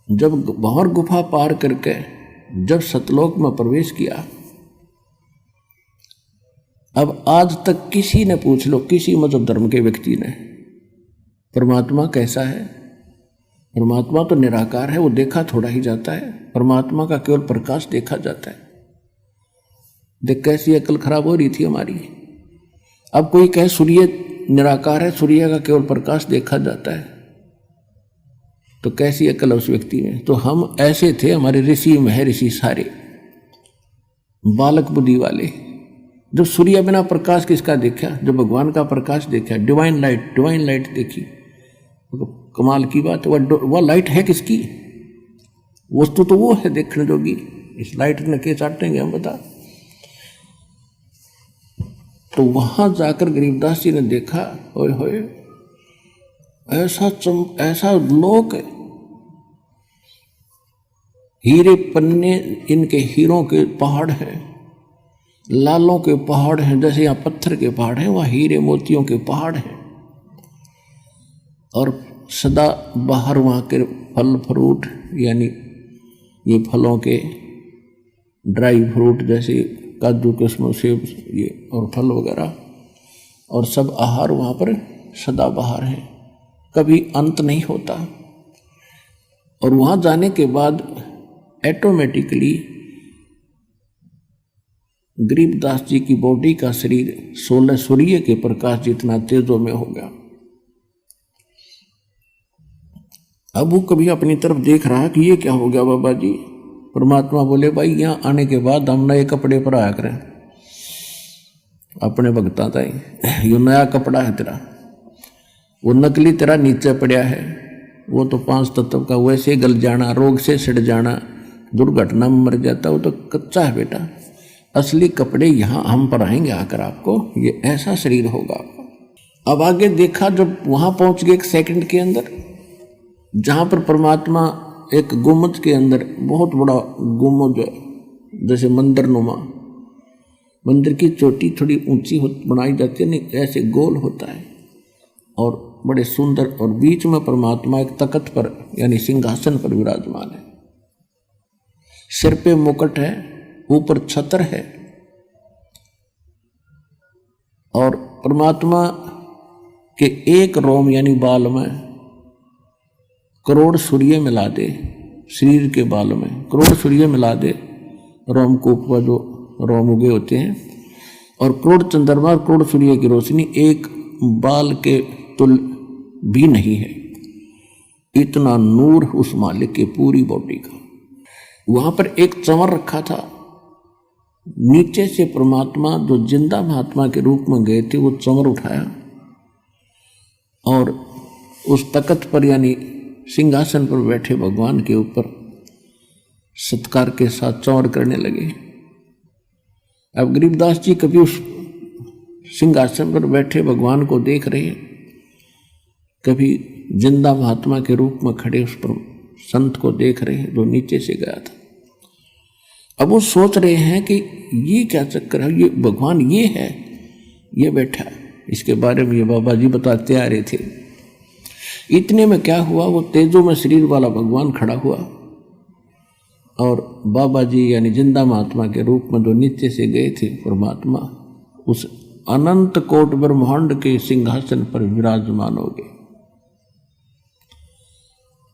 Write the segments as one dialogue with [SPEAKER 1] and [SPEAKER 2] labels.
[SPEAKER 1] जब भंवर गुफा पार करके जब सतलोक में प्रवेश किया, अब आज तक किसी ने पूछ लो, किसी मजहब धर्म के व्यक्ति ने, परमात्मा कैसा है? परमात्मा तो निराकार है, वो देखा थोड़ा ही जाता है। परमात्मा का केवल प्रकाश देखा जाता है। देख कैसी अकल खराब हो रही थी हमारी। अब कोई कहे सूर्य निराकार है, सूर्य का केवल प्रकाश देखा जाता है, तो कैसी अकल है उस व्यक्ति में? तो हम ऐसे थे, हमारे ऋषि महर्षि सारे बालक बुद्धि वाले। जब सूर्य बिना प्रकाश किसका देखा? जब भगवान का प्रकाश देखा, डिवाइन लाइट देखी, तो कमाल की बात। वह लाइट है किसकी? वस्तु तो वो है देखने जोगी। इस लाइट ने के चाटेंगे हम, बता। तो वहां जाकर गरीबदास जी ने देखा, ओए होए, ऐसा लोक है, हीरे पन्ने, इनके हीरों के पहाड़ हैं, लालों के पहाड़ हैं। जैसे यहाँ पत्थर के पहाड़ हैं, वहाँ हीरे मोतियों के पहाड़ हैं। और सदा बाहर वहाँ के फल फ्रूट, यानी ये फलों के ड्राई फ्रूट जैसे काजू किस्मों सेब ये और फल वगैरह, और सब आहार वहाँ पर सदा बाहर है, कभी अंत नहीं होता। और वहाँ जाने के बाद ऑटोमेटिकली गरीबदास जी की बॉडी का शरीर 16 सूर्य के प्रकाश जितना तेजों में हो गया। अब वो कभी अपनी तरफ देख रहा कि ये क्या हो गया बाबा जी। परमात्मा बोले, भाई यहाँ आने के बाद हम नए कपड़े पर आया करें अपने भक्ता ताई। यो नया कपड़ा है तेरा, वो नकली तेरा नीचे पड़ा है, वो तो 5 तत्व का वैसे गल जाना, रोग से सड़ जाना, दुर्घटना में मर जाता, वो तो कच्चा है बेटा। असली कपड़े यहाँ हम पर आएंगे आकर आपको, ये ऐसा शरीर होगा आपका। अब आगे देखा, जब वहां पहुंच गए 1 सेकंड के अंदर, जहां पर परमात्मा एक गुम्बद के अंदर, बहुत बड़ा गुम्बद जैसे मंदिर नुमा, मंदिर की चोटी थोड़ी ऊंची बनाई जाती है, नहीं ऐसे गोल होता है और बड़े सुंदर, और बीच में परमात्मा एक तख्त पर यानी सिंहासन पर विराजमान है। सिर पे मुकुट है, ऊपर छत्र है, और परमात्मा के एक रोम यानी बाल में करोड़ सूर्य मिला दे, शरीर के बाल में करोड़ सूर्य मिला दे, रोमकूप पर जो रोम उगे होते हैं, और करोड़ चंद्रमा, करोड़ सूर्य की रोशनी एक बाल के तुल भी नहीं है। इतना नूर उस मालिक के पूरी बॉडी का। वहां पर एक चंवर रखा था, नीचे से परमात्मा जो जिंदा महात्मा के रूप में गए थे, वो चंवर उठाया और उस तख्त पर यानी सिंहासन पर बैठे भगवान के ऊपर सत्कार के साथ चंवर करने लगे। अब गरीबदास जी कभी उस सिंहासन पर बैठे भगवान को देख रहे हैं, कभी जिंदा महात्मा के रूप में खड़े उस पर संत को देख रहे हैं जो नीचे से गया था। अब वो सोच रहे हैं कि ये क्या चक्कर है, ये भगवान ये है, ये बैठा। इसके बारे में ये बाबा जी बताते आ रहे थे। इतने में क्या हुआ, वो तेजों में शरीर वाला भगवान खड़ा हुआ, और बाबा जी यानी जिंदा महात्मा के रूप में जो नीचे से गए थे परमात्मा, उस अनंत कोट ब्रह्मांड के सिंहासन पर विराजमान हो गए।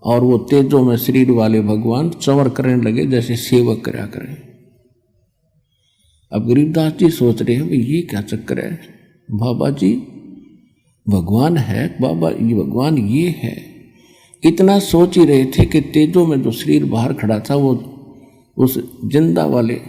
[SPEAKER 1] और वो तेजों में शरीर वाले भगवान चंवर करने लगे जैसे सेवक करा करें। अब गरीबदास जी सोच रहे हैं, ये क्या चक्कर है, बाबा जी भगवान है, बाबा ये भगवान ये है। इतना सोच ही रहे थे कि तेजों में जो शरीर बाहर खड़ा था वो उस जिंदा वाले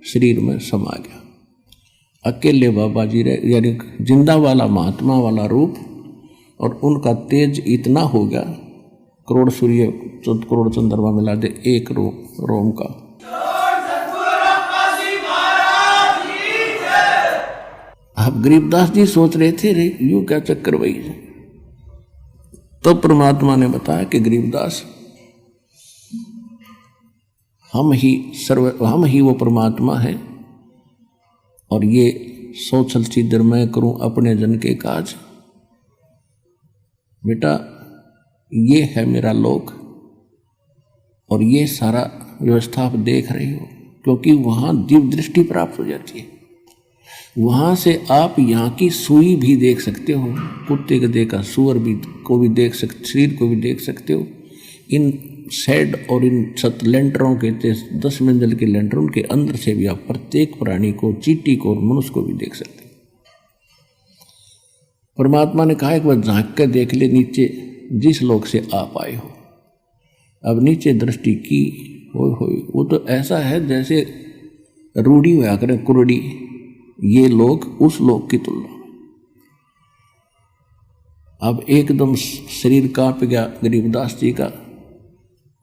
[SPEAKER 1] शरीर में समा गया। अकेले बाबा जी रहे, यानी जिंदा वाला महात्मा वाला रूप, और उनका तेज इतना हो गया, करोड़ सूर्य करोड़ चंद्रमा मिला दे एक रोम का। अब गरीबदास जी सोच रहे थे, रे यूं क्या चक्कर भाई। तो परमात्मा ने बताया कि गरीबदास, हम ही वो परमात्मा है, और ये सोचल चिदर मैं करूं अपने जन के काज। बेटा ये है मेरा लोक, और ये सारा व्यवस्था आप देख रहे हो, क्योंकि वहाँ दिव्य दृष्टि प्राप्त हो जाती है। वहाँ से आप यहाँ की सुई भी देख सकते हो, कुत्ते गधे का सुअर भी को भी देख सकते, शरीर को भी देख सकते हो। इन शेड और इन छत लेंटरों के 10 मंजिल के लेंटरों के अंदर से भी आप प्रत्येक प्राणी को, चींटी को और मनुष्य को भी देख सकते हो। परमात्मा ने कहा एक बार झांक कर देख ले नीचे जिस लोक से आप आए हो। अब नीचे दृष्टि की हो वो तो ऐसा है जैसे रूढ़ी हुआ करें कुरड़ी, ये लोग उस लोक की तुलना में। अब एकदम शरीर कांप गया गरीबदास जी का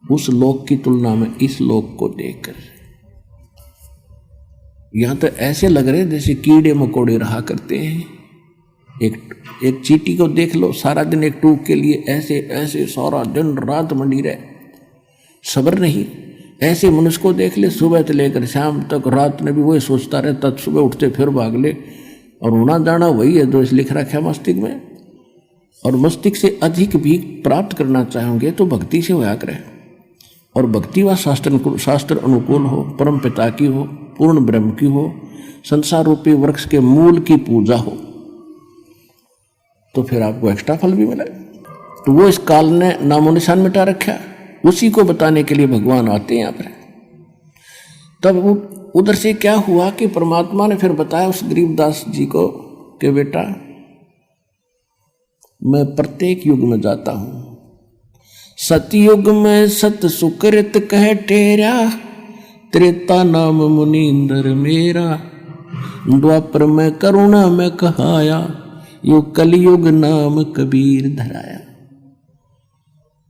[SPEAKER 1] उस लोक की तुलना में इस लोक को देखकर। यहां तो ऐसे लग रहे जैसे कीड़े मकोड़े रहा करते हैं। एक चींटी को देख लो, सारा दिन एक टूक के लिए ऐसे ऐसे सारा दिन रात मंडी रहे, सब्र नहीं। ऐसे मनुष्य को देख ले, सुबह से लेकर शाम तक रात में भी वही सोचता रहे, तब सुबह उठते फिर भाग ले, और होना जाना वही है जो इस लिख रखा है मस्तिष्क में। और मस्तिष्क से अधिक भी प्राप्त करना चाहोगे तो भक्ति से होया करे, और भक्ति व शास्त्र अनुकूल हो, परम पिता की हो, पूर्ण ब्रह्म की हो, संसार रूपी वृक्ष के मूल की पूजा हो, तो फिर आपको एक्स्ट्रा फल भी मिले। तो वो इस काल ने नामो निशान मिटा रखा, उसी को बताने के लिए भगवान आते हैं यहाँ पर। तब उधर से क्या हुआ कि परमात्मा ने फिर बताया उस गरीबदास जी को कि बेटा मैं प्रत्येक युग में जाता हूं। सतयुग में सत सुकृत कह टेरा, त्रेता नाम मुनींद्र मेरा, द्वापर में करुणा में कहाया, यो कलयुग नाम कबीर धराया।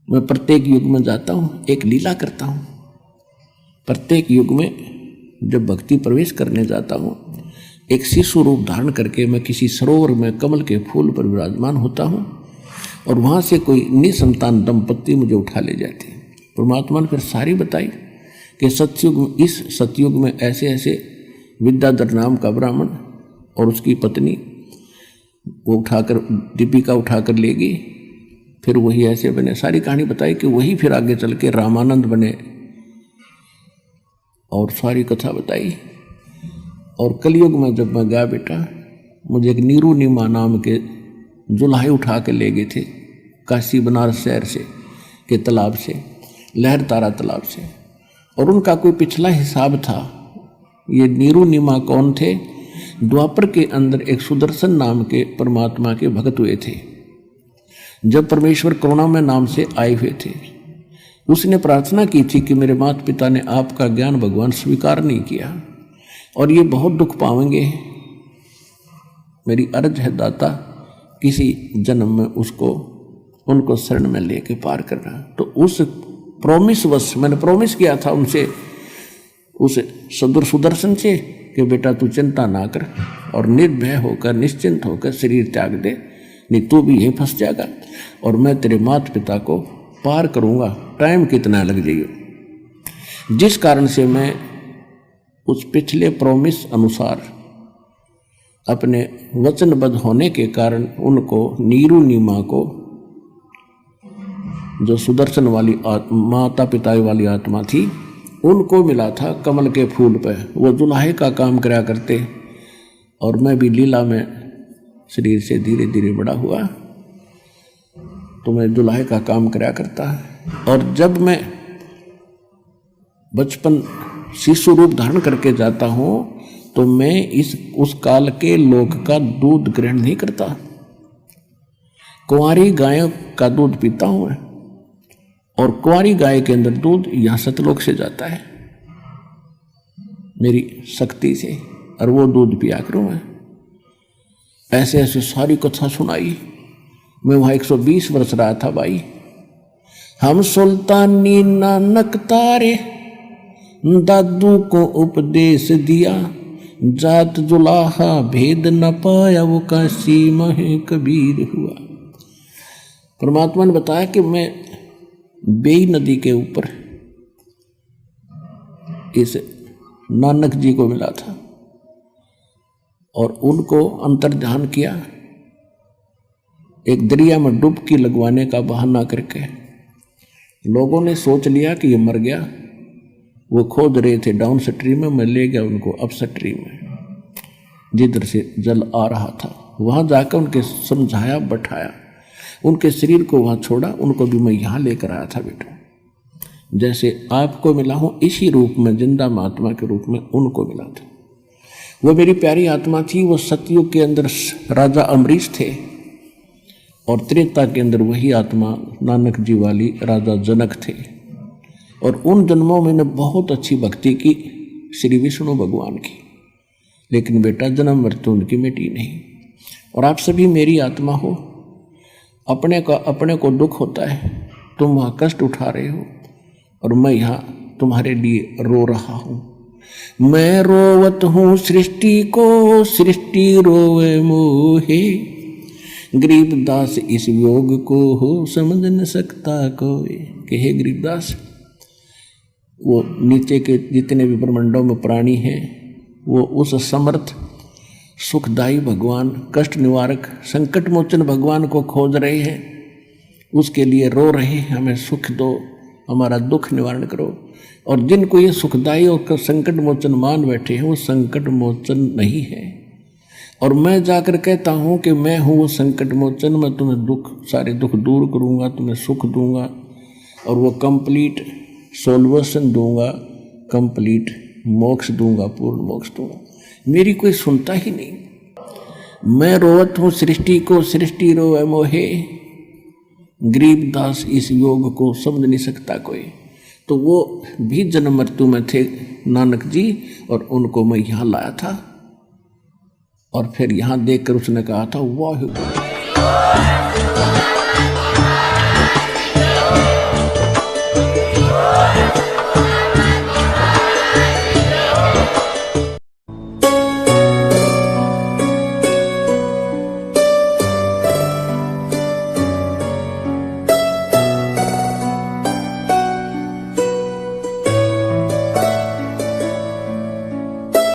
[SPEAKER 1] मैं प्रत्येक युग में जाता हूं, एक लीला करता हूं। प्रत्येक युग में जब भक्ति प्रवेश करने जाता हूं, एक शिशु रूप धारण करके मैं किसी सरोवर में कमल के फूल पर विराजमान होता हूं, और वहां से कोई निसंतान दंपत्ति मुझे उठा ले जाती है। परमात्मा ने फिर सारी बताई कि सतयुग, इस सतयुग में ऐसे ऐसे विद्याधर नाम का ब्राह्मण और उसकी पत्नी वो उठाकर दीपिका उठाकर ले गई। फिर वही ऐसे बने, सारी कहानी बताई कि वही फिर आगे चल के रामानंद बने, और सारी कथा बताई। और कलयुग में जब मैं गया बेटा, मुझे एक नीरू नीमा नाम के जुल्हे उठा के ले गए थे काशी बनारस शहर से के तालाब से, लहर तारा तालाब से। और उनका कोई पिछला हिसाब था। ये नीरू नीमा कौन थे? द्वापर के अंदर एक सुदर्शन नाम के परमात्मा के भक्त हुए थे। जब परमेश्वर करुणामय नाम से आए हुए थे, उसने प्रार्थना की थी कि मेरे माता पिता ने आपका ज्ञान भगवान स्वीकार नहीं किया और ये बहुत दुख पाएंगे, मेरी अर्ज है दाता किसी जन्म में उसको उनको शरण में लेके पार करना। तो उस प्रॉमिस वश मैंने प्रॉमिस किया था उनसे, उस सुदर्शन से, कि बेटा तू चिंता ना कर और निर्भय होकर निश्चिंत होकर शरीर त्याग दे, नहीं तू भी यहीं फंस जाएगा और मैं तेरे माता पिता को पार करूँगा, टाइम कितना लग जाइए। जिस कारण से मैं उस पिछले प्रॉमिस अनुसार अपने वचनबद्ध होने के कारण उनको नीरू नीमा को, जो सुदर्शन वाली माता पिता वाली आत्मा थी, उनको मिला था कमल के फूल पे। वो दुल्हे का काम कराया करते और मैं भी लीला में शरीर से धीरे धीरे बड़ा हुआ तो मैं दुल्हे का काम कराया करता है। और जब मैं बचपन शिशु रूप धारण करके जाता हूँ तो मैं उस काल के लोक का दूध ग्रहण नहीं करता, कुंवारी गायों का दूध पीता हूँ मैं, और कुंवारी गाय के अंदर दूध यहाँ सतलोक से जाता है मेरी शक्ति से, और वो दूध पिया करूँ मैं। ऐसे ऐसे सारी कथा सुनाई। मैं वहाँ 120 वर्ष रहा था भाई। हम सुल्तानी नानक तारे दादू को उपदेश दिया, जात जुलाहा भेद न पाया वो काशी महे कबीर हुआ। परमात्मा ने बताया कि मैं बेई नदी के ऊपर इस नानक जी को मिला था और उनको अंतर्ध्यान किया, एक दरिया में डुबकी लगवाने का बहाना करके लोगों ने सोच लिया कि ये मर गया। वो खोद रहे थे डाउन स्ट्रीम में, मैं ले गया उनको अप स्ट्रीम में, जिधर से जल आ रहा था। वहां जाकर उनके समझाया, बैठाया, उनके शरीर को वहां छोड़ा। उनको भी मैं यहां लेकर आया था बेटा, जैसे आपको मिला हूं इसी रूप में, जिंदा महात्मा के रूप में उनको मिला था। वो मेरी प्यारी आत्मा थी। वो सतयुग के अंदर राजा अमरीश थे और त्रेता के अंदर वही आत्मा नानक जी वाली राजा जनक थे। और उन जन्मों में मैंने बहुत अच्छी भक्ति की श्री विष्णु भगवान की, लेकिन बेटा जन्म मृत्यु उनकी मिटी नहीं। और आप सभी मेरी आत्मा हो, अपने को दुख होता है, तुम वहाँ कष्ट उठा रहे हो और मैं यहाँ तुम्हारे लिए रो रहा हूँ। मैं रोवत हूँ सृष्टि को, सृष्टि रोवे मोहे, गरीबदास इस योग को हो समझ न सकता कोई। कि हे गरीबदास, वो नीचे के जितने भी ब्रह्मांडों में प्राणी हैं, वो उस समर्थ सुखदायी भगवान, कष्ट निवारक, संकट मोचन भगवान को खोज रहे हैं, उसके लिए रो रहे हैं, हमें सुख दो, हमारा दुख निवारण करो। और जिनको ये सुखदायी और संकट मोचन मान बैठे हैं, वो संकट मोचन नहीं है। और मैं जाकर कहता हूँ कि मैं हूँ वो संकट मोचन, मैं तुम्हें दुख, सारे दुख दूर करूँगा, तुम्हें सुख दूंगा और वो कंप्लीट सोल्यूशन दूंगा, कंप्लीट मोक्ष दूंगा, पूर्ण मोक्ष दूंगा। मेरी कोई सुनता ही नहीं। मैं रोवत हूँ सृष्टि को, सृष्टि रोवे मोहे, गरीबदास इस योग को समझ नहीं सकता कोई। तो वो भी जन्म मृत्यु में थे नानक जी, और उनको मैं यहाँ लाया था। और फिर यहाँ देखकर उसने कहा था वाह।